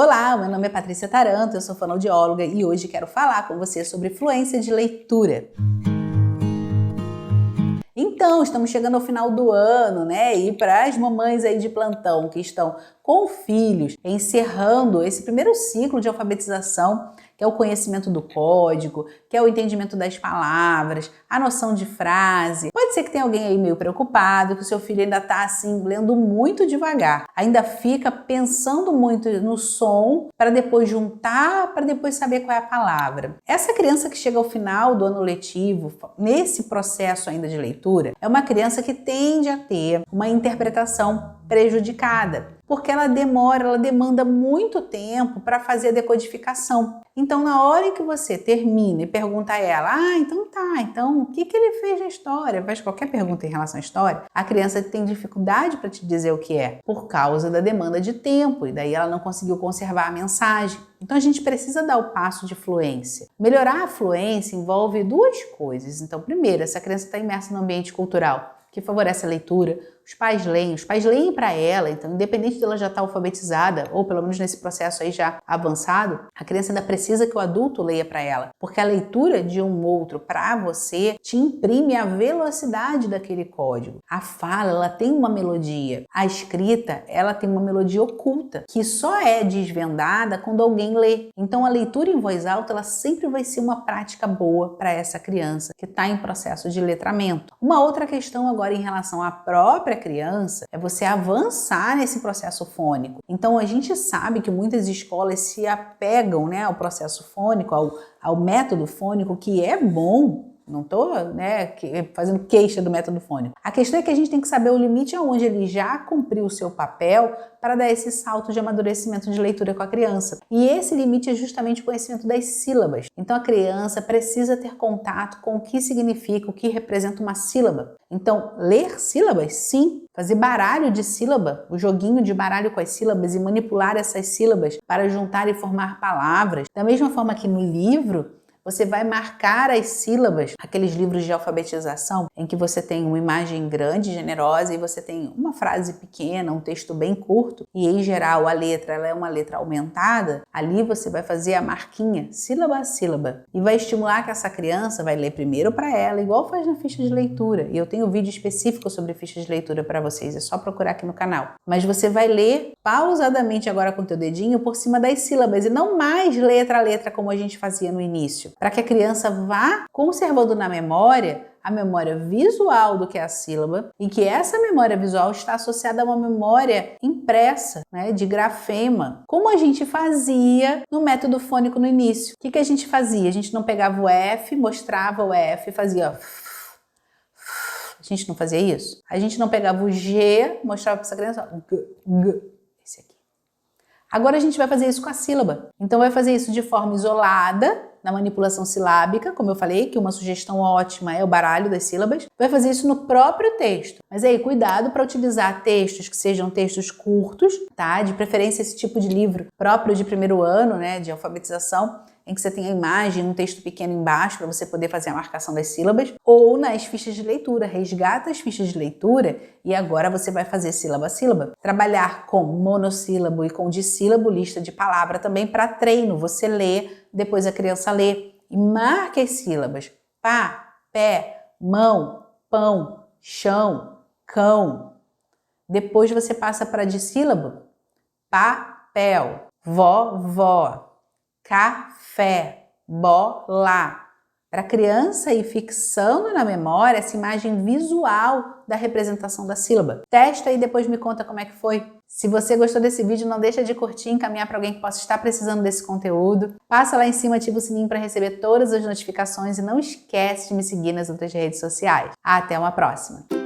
Olá, meu nome é Patrícia Taranto, eu sou fonoaudióloga e hoje quero falar com você sobre fluência de leitura. Então, estamos chegando ao final do ano, né? E para as mamães aí de plantão que estão com filhos, encerrando esse primeiro ciclo de alfabetização, que é o conhecimento do código, que é o entendimento das palavras, a noção de frase. Pode ser que tenha alguém aí meio preocupado, que o seu filho ainda está assim, lendo muito devagar. Ainda fica pensando muito no som para depois juntar, para depois saber qual é a palavra. Essa criança que chega ao final do ano letivo, nesse processo ainda de leitura, é uma criança que tende a ter uma interpretação prejudicada, porque ela demanda muito tempo para fazer a decodificação. Então, na hora em que você termina e pergunta a ela, então o que ele fez na história? Faz qualquer pergunta em relação à história, a criança tem dificuldade para te dizer o que é, por causa da demanda de tempo, e daí ela não conseguiu conservar a mensagem. Então, a gente precisa dar o passo de fluência. Melhorar a fluência envolve duas coisas. Então, primeiro, essa criança está imersa no ambiente cultural que favorece a leitura, os pais leem para ela, então independente dela já estar alfabetizada, ou pelo menos nesse processo aí já avançado, a criança ainda precisa que o adulto leia para ela, porque a leitura de um outro para você te imprime a velocidade daquele código. A fala, ela tem uma melodia, a escrita, ela tem uma melodia oculta, que só é desvendada quando alguém lê. Então a leitura em voz alta, ela sempre vai ser uma prática boa para essa criança que está em processo de letramento. Uma outra questão agora em relação à própria criança é você avançar nesse processo fônico. Então a gente sabe que muitas escolas se apegam, né, ao processo fônico, ao método fônico, que é bom. Não estou fazendo queixa do método fônico. A questão é que a gente tem que saber o limite aonde ele já cumpriu o seu papel para dar esse salto de amadurecimento de leitura com a criança. E esse limite é justamente o conhecimento das sílabas. Então a criança precisa ter contato com o que significa, o que representa uma sílaba. Então, ler sílabas, sim. Fazer baralho de sílaba, o joguinho de baralho com as sílabas e manipular essas sílabas para juntar e formar palavras. Da mesma forma que no livro, você vai marcar as sílabas, aqueles livros de alfabetização em que você tem uma imagem grande, generosa, e você tem uma frase pequena, um texto bem curto, e em geral a letra ela é uma letra aumentada, ali você vai fazer a marquinha, sílaba a sílaba, e vai estimular que essa criança vai ler primeiro para ela, igual faz na ficha de leitura. E eu tenho um vídeo específico sobre ficha de leitura para vocês, é só procurar aqui no canal. Mas você vai ler pausadamente agora com o teu dedinho por cima das sílabas, e não mais letra a letra como a gente fazia no início, para que a criança vá conservando na memória a memória visual do que é a sílaba e que essa memória visual está associada a uma memória impressa, né, de grafema, como a gente fazia no método fônico no início. O que a gente fazia? A gente não pegava o F, mostrava o F e fazia... A gente não fazia isso? A gente não pegava o G, mostrava para essa criança... Esse aqui. Agora a gente vai fazer isso com a sílaba. Então vai fazer isso de forma isolada, na manipulação silábica, como eu falei, que uma sugestão ótima é o baralho das sílabas. Vai fazer isso no próprio texto. Mas aí, cuidado para utilizar textos que sejam textos curtos, tá? De preferência esse tipo de livro próprio de primeiro ano, né, de alfabetização, em que você tem a imagem, um texto pequeno embaixo para você poder fazer a marcação das sílabas, ou nas fichas de leitura. Resgata as fichas de leitura e agora você vai fazer sílaba a sílaba. Trabalhar com monossílabo e com dissílabo, lista de palavra também para treino. Você lê, depois a criança lê e marca as sílabas. Pá, pé, mão, pão, chão, cão. Depois você passa para dissílabo. Papel, vó, café, bola. Para a criança ir fixando na memória essa imagem visual da representação da sílaba. Testa e depois me conta como é que foi. Se você gostou desse vídeo, não deixa de curtir e encaminhar para alguém que possa estar precisando desse conteúdo. Passa lá em cima, ativa o sininho para receber todas as notificações e não esquece de me seguir nas outras redes sociais. Até uma próxima!